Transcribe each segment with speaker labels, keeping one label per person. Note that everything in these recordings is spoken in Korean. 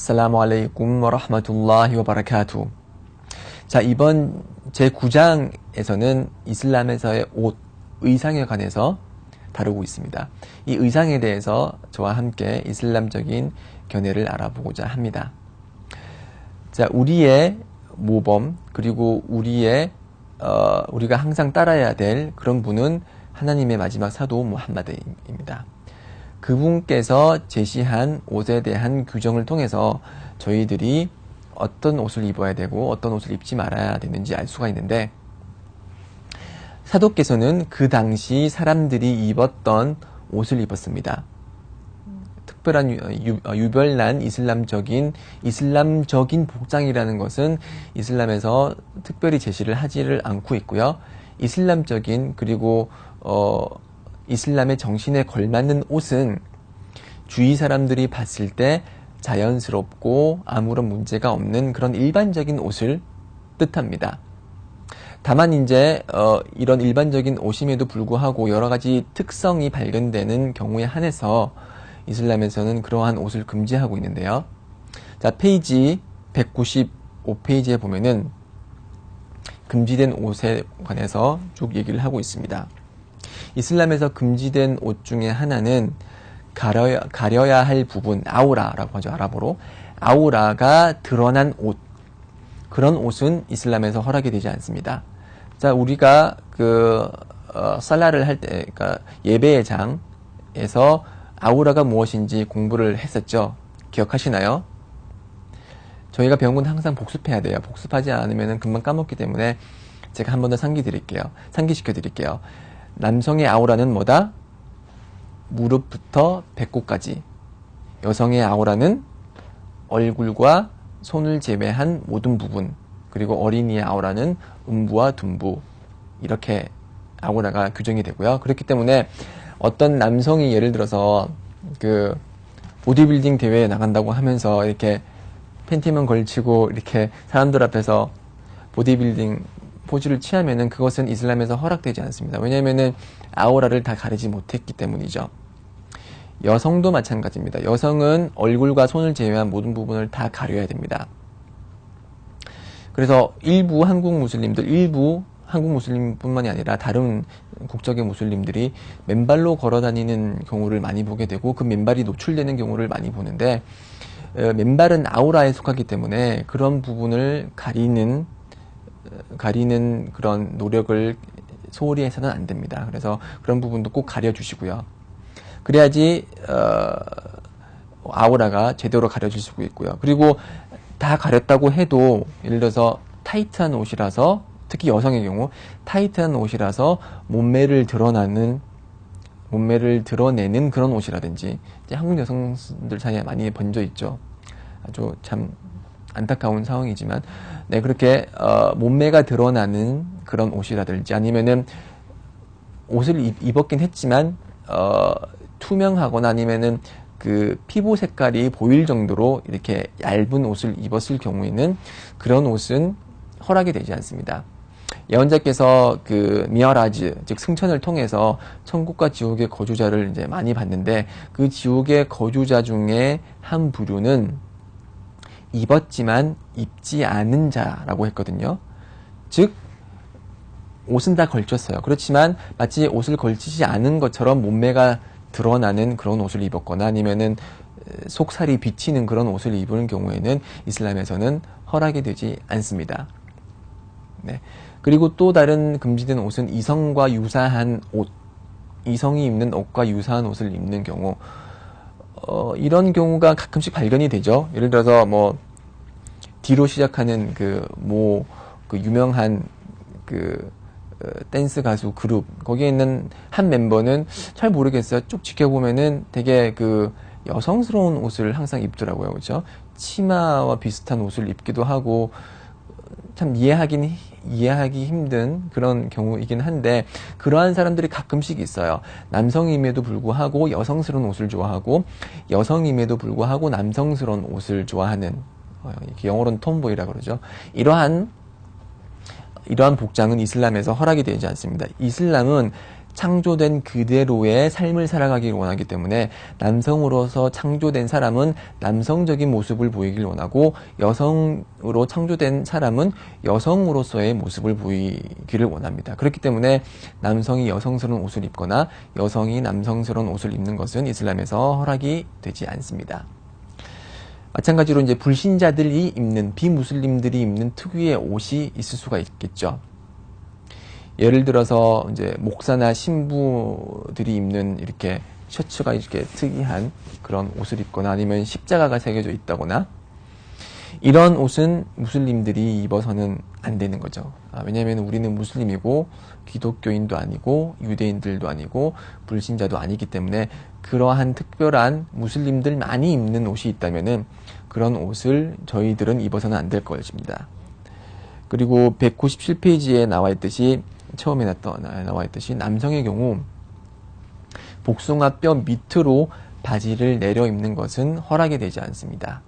Speaker 1: assalamu alaikum wa rahmatullahi wa barakatuh. 자, 이번 제9장에서는 이슬람에서의 옷, 의상에 관해서 다루고 있습니다. 이 의상에 대해서 저와 함께 이슬람적인 견해를 알아보고자 합니다. 자, 우리의 모범, 그리고 우리가 항상 따라야 될 그런 분은 하나님의 마지막 사도 무함마드입니다. 그분께서 제시한 옷에 대한 규정을 통해서 저희들이 어떤 옷을 입어야 되고 어떤 옷을 입지 말아야 되는지 알 수가 있는데, 사도께서는 그 당시 사람들이 입었던 옷을 입었습니다. 특별한 유별난 이슬람적인 복장이라는 것은 이슬람에서 특별히 제시를 하지를 않고 있고요. 이슬람적인 그리고 이슬람의 정신에 걸맞는 옷은 주위 사람들이 봤을 때 자연스럽고 아무런 문제가 없는 그런 일반적인 옷을 뜻합니다. 다만 이제 이런 일반적인 옷임에도 불구하고 여러 가지 특성이 발견되는 경우에 한해서 이슬람에서는 그러한 옷을 금지하고 있는데요. 자, 페이지 195페이지에 보면은 금지된 옷에 관해서 쭉 얘기를 하고 있습니다. 이슬람에서 금지된 옷 중에 하나는 가려야 할 부분, 아우라라고 하죠. 아랍어로. 아우라가 드러난 옷. 그런 옷은 이슬람에서 허락이 되지 않습니다. 자, 우리가 살라를 할 때, 그러니까 예배의 장에서 아우라가 무엇인지 공부를 했었죠. 기억하시나요? 저희가 배운 건 항상 복습해야 돼요. 복습하지 않으면 금방 까먹기 때문에 제가 한 번 더 상기시켜 드릴게요. 남성의 아우라는 뭐다? 무릎부터 배꼽까지. 여성의 아우라는 얼굴과 손을 제외한 모든 부분. 그리고 어린이의 아우라는 음부와 둔부. 이렇게 아우라가 규정이 되고요. 그렇기 때문에 어떤 남성이 예를 들어서 보디빌딩 대회에 나간다고 하면서 이렇게 팬티만 걸치고 이렇게 사람들 앞에서 보디빌딩 포즈를 취하면은 그것은 이슬람에서 허락되지 않습니다. 왜냐하면은 아우라를 다 가리지 못했기 때문이죠. 여성도 마찬가지입니다. 여성은 얼굴과 손을 제외한 모든 부분을 다 가려야 됩니다. 그래서 일부 한국 무슬림뿐만이 아니라 다른 국적의 무슬림들이 맨발로 걸어 다니는 경우를 많이 보게 되고, 그 맨발이 노출되는 경우를 많이 보는데, 맨발은 아우라에 속하기 때문에 그런 부분을 가리는 그런 노력을 소홀히 해서는 안 됩니다. 그래서 그런 부분도 꼭 가려주시고요. 그래야지 아우라가 제대로 가려질 수 있고요. 그리고 다 가렸다고 해도 예를 들어서 타이트한 옷이라서, 특히 여성의 경우 타이트한 옷이라서 몸매를 드러내는 그런 옷이라든지, 이제 한국 여성들 사이에 많이 번져 있죠. 아주 참 안타까운 상황이지만, 네, 그렇게 몸매가 드러나는 그런 옷이라든지, 아니면은 옷을 입었긴 했지만 투명하거나 아니면은 그 피부 색깔이 보일 정도로 이렇게 얇은 옷을 입었을 경우에는 그런 옷은 허락이 되지 않습니다. 예언자께서 미어라즈, 즉 승천을 통해서 천국과 지옥의 거주자를 이제 많이 봤는데, 그 지옥의 거주자 중에 한 부류는 입었지만 입지 않은 자라고 했거든요. 즉 옷은 다 걸쳤어요. 그렇지만 마치 옷을 걸치지 않은 것처럼 몸매가 드러나는 그런 옷을 입었거나 아니면은 속살이 비치는 그런 옷을 입은 경우에는 이슬람에서는 허락이 되지 않습니다. 네. 그리고 또 다른 금지된 옷은 이성과 유사한 옷, 이성이 입는 옷과 유사한 옷을 입는 경우, 이런 경우가 가끔씩 발견이 되죠. 예를 들어서 D로 시작하는 유명한 댄스 가수 그룹, 거기에 있는 한 멤버는 잘 모르겠어요. 쭉 지켜보면은 되게 여성스러운 옷을 항상 입더라고요. 그렇죠? 치마와 비슷한 옷을 입기도 하고, 참 이해하기 힘든 그런 경우이긴 한데, 그러한 사람들이 가끔씩 있어요. 남성임에도 불구하고 여성스러운 옷을 좋아하고, 여성임에도 불구하고 남성스러운 옷을 좋아하는, 영어로는 톰보이라고 그러죠. 이러한 복장은 이슬람에서 허락이 되지 않습니다. 이슬람은 창조된 그대로의 삶을 살아가길 원하기 때문에 남성으로서 창조된 사람은 남성적인 모습을 보이길 원하고 여성으로 창조된 사람은 여성으로서의 모습을 보이기를 원합니다. 그렇기 때문에 남성이 여성스러운 옷을 입거나 여성이 남성스러운 옷을 입는 것은 이슬람에서 허락이 되지 않습니다. 마찬가지로 이제 불신자들이 입는, 비무슬림들이 입는 특유의 옷이 있을 수가 있겠죠. 예를 들어서 이제 목사나 신부들이 입는 이렇게 셔츠가 이렇게 특이한 그런 옷을 입거나 아니면 십자가가 새겨져 있다거나 이런 옷은 무슬림들이 입어서는 안 되는 거죠. 왜냐하면 우리는 무슬림이고 기독교인도 아니고 유대인들도 아니고 불신자도 아니기 때문에 그러한 특별한 무슬림들만이 입는 옷이 있다면은 그런 옷을 저희들은 입어서는 안 될 것입니다. 그리고 197페이지에 나와 있듯이 처음에 나와 있듯이 남성의 경우 복숭아뼈 밑으로 바지를 내려 입는 것은 허락이 되지 않습니다.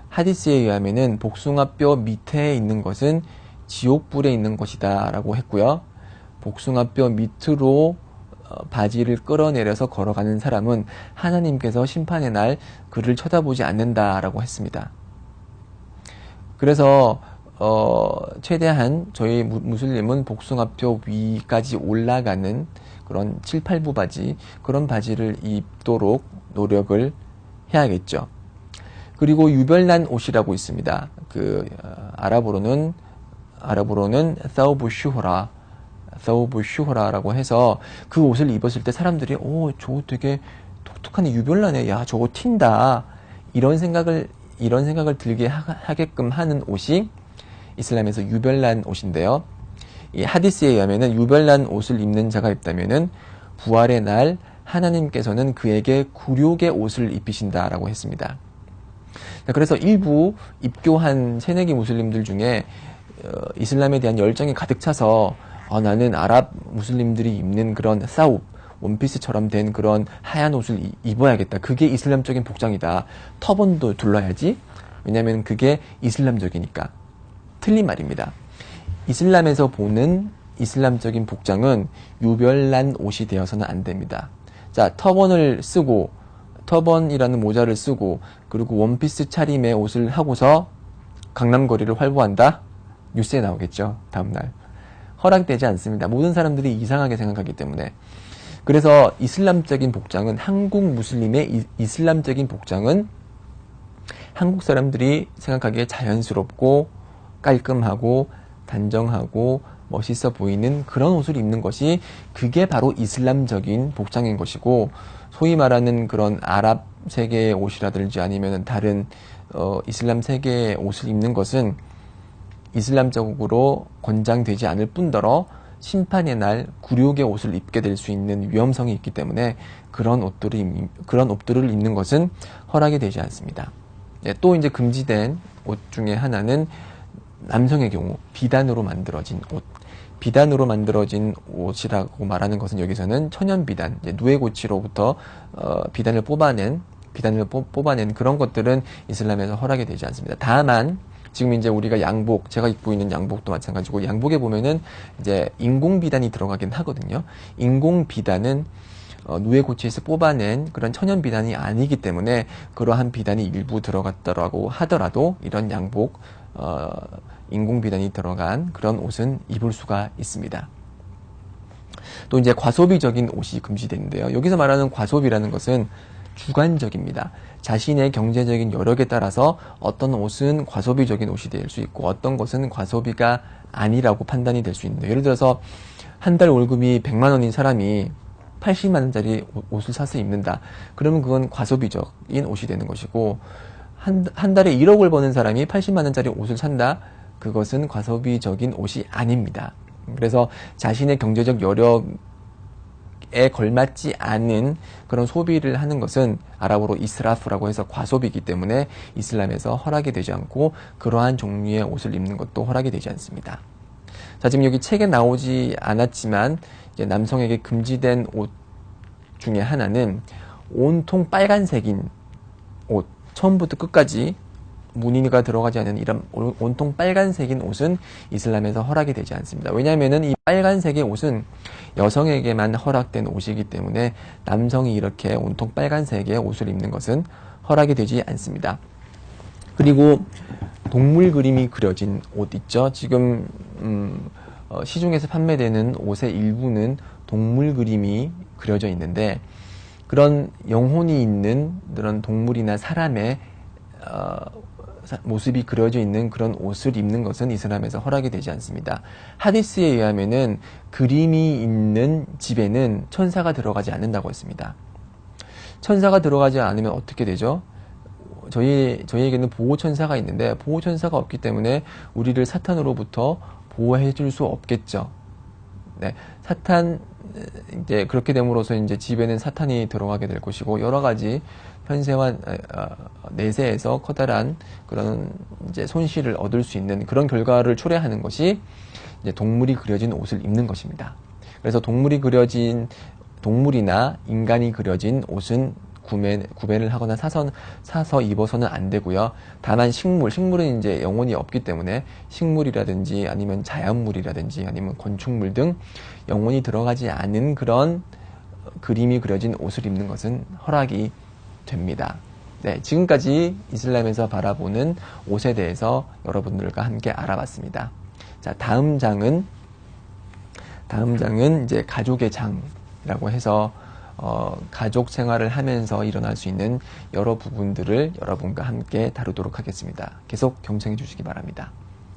Speaker 1: 하디스에 의하면은 복숭아뼈 밑에 있는 것은 지옥불에 있는 것이다 라고 했고요. 복숭아뼈 밑으로 바지를 끌어내려서 걸어가는 사람은 하나님께서 심판의 날 그를 쳐다보지 않는다라고 했습니다. 그래서 최대한 저희 무슬림은 복숭아뼈 위까지 올라가는 그런 7, 8부 바지, 그런 바지를 입도록 노력을 해야겠죠. 그리고 유별난 옷이라고 있습니다. 아랍어로는 사우브 슈호라라고 해서 그 옷을 입었을 때 사람들이 저거 되게 독특하네, 유별나네, 야 저거 튄다, 이런 생각을 들게 하게끔 하는 옷이 이슬람에서 유별난 옷인데요. 이 하디스에 의하면은 유별난 옷을 입는 자가 있다면은 부활의 날 하나님께서는 그에게 굴욕의 옷을 입히신다라고 했습니다. 그래서 일부 입교한 새내기 무슬림들 중에 이슬람에 대한 열정이 가득 차서 나는 아랍 무슬림들이 입는 그런 사웁, 원피스처럼 된 그런 하얀 옷을 입어야겠다. 그게 이슬람적인 복장이다. 터번도 둘러야지. 왜냐하면 그게 이슬람적이니까. 틀린 말입니다. 이슬람에서 보는 이슬람적인 복장은 유별난 옷이 되어서는 안 됩니다. 자, 터번을 쓰고, 터번이라는 모자를 쓰고, 그리고 원피스 차림의 옷을 하고서 강남거리를 활보한다? 뉴스에 나오겠죠, 다음날. 허락되지 않습니다. 모든 사람들이 이상하게 생각하기 때문에. 그래서 이슬람적인 복장은, 한국 무슬림의 이슬람적인 복장은 한국 사람들이 생각하기에 자연스럽고 깔끔하고 단정하고 멋있어 보이는 그런 옷을 입는 것이, 그게 바로 이슬람적인 복장인 것이고, 소위 말하는 그런 아랍 세계의 옷이라든지 아니면 다른 이슬람 세계의 옷을 입는 것은 이슬람적으로 권장되지 않을 뿐더러 심판의 날 굴욕의 옷을 입게 될 수 있는 위험성이 있기 때문에 그런 옷들을 입는 것은 허락이 되지 않습니다. 또 이제 금지된 옷 중에 하나는 남성의 경우 비단으로 만들어진 옷. 비단으로 만들어진 옷이라고 말하는 것은 여기서는 천연 비단, 누에고치로부터 비단을 뽑아낸 그런 것들은 이슬람에서 허락이 되지 않습니다. 다만 지금 이제 우리가 양복, 제가 입고 있는 양복도 마찬가지고, 양복에 보면은 이제 인공 비단이 들어가긴 하거든요. 인공 비단은 누에고치에서 뽑아낸 그런 천연 비단이 아니기 때문에 그러한 비단이 일부 들어갔더라고 하더라도 이런 양복, 인공 비단이 들어간 그런 옷은 입을 수가 있습니다. 또 이제 과소비적인 옷이 금지되는데요. 여기서 말하는 과소비라는 것은 주관적입니다. 자신의 경제적인 여력에 따라서 어떤 옷은 과소비적인 옷이 될 수 있고 어떤 것은 과소비가 아니라고 판단이 될 수 있는데, 예를 들어서 한 달 월급이 100만 원인 사람이 80만 원짜리 옷을 사서 입는다. 그러면 그건 과소비적인 옷이 되는 것이고, 한 달에 1억을 버는 사람이 80만 원짜리 옷을 산다. 그것은 과소비적인 옷이 아닙니다. 그래서 자신의 경제적 여력에 걸맞지 않은 그런 소비를 하는 것은 아랍어로 이스라프라고 해서 과소비이기 때문에 이슬람에서 허락이 되지 않고, 그러한 종류의 옷을 입는 것도 허락이 되지 않습니다. 자, 지금 여기 책에 나오지 않았지만 이제 남성에게 금지된 옷 중에 하나는 온통 빨간색인 옷, 처음부터 끝까지 무늬가 들어가지 않은 이런 온통 빨간색인 옷은 이슬람에서 허락이 되지 않습니다. 왜냐하면은 이 빨간색의 옷은 여성에게만 허락된 옷이기 때문에 남성이 이렇게 온통 빨간색의 옷을 입는 것은 허락이 되지 않습니다. 그리고 동물 그림이 그려진 옷 있죠. 지금 시중에서 판매되는 옷의 일부는 동물 그림이 그려져 있는데, 그런 영혼이 있는 그런 동물이나 사람의 모습이 그려져 있는 그런 옷을 입는 것은 이슬람에서 허락이 되지 않습니다. 하디스에 의하면은 그림이 있는 집에는 천사가 들어가지 않는다고 했습니다. 천사가 들어가지 않으면 어떻게 되죠? 저희에게는 보호천사가 있는데, 보호천사가 없기 때문에 우리를 사탄으로부터 보호해 줄 수 없겠죠. 네. 이제 그렇게 됨으로써 이제 집에는 사탄이 들어가게 될 것이고, 여러 가지 현세와 내세에서 커다란 그런 이제 손실을 얻을 수 있는 그런 결과를 초래하는 것이 이제 동물이 그려진 옷을 입는 것입니다. 그래서 동물이나 인간이 그려진 옷은 구매를 하거나 사서 입어서는 안 되고요. 다만 식물은 이제 영혼이 없기 때문에 식물이라든지 아니면 자연물이라든지 아니면 건축물 등 영혼이 들어가지 않은 그런 그림이 그려진 옷을 입는 것은 허락이 됩니다. 네, 지금까지 이슬람에서 바라보는 옷에 대해서 여러분들과 함께 알아봤습니다. 자, 다음 장은 이제 가족의 장이라고 해서 가족 생활을 하면서 일어날 수 있는 여러 부분들을 여러분과 함께 다루도록 하겠습니다. 계속 경청해 주시기 바랍니다.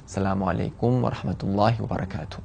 Speaker 1: 아살라무 알레이쿰 와 라흐마툴라히 와 바라카투.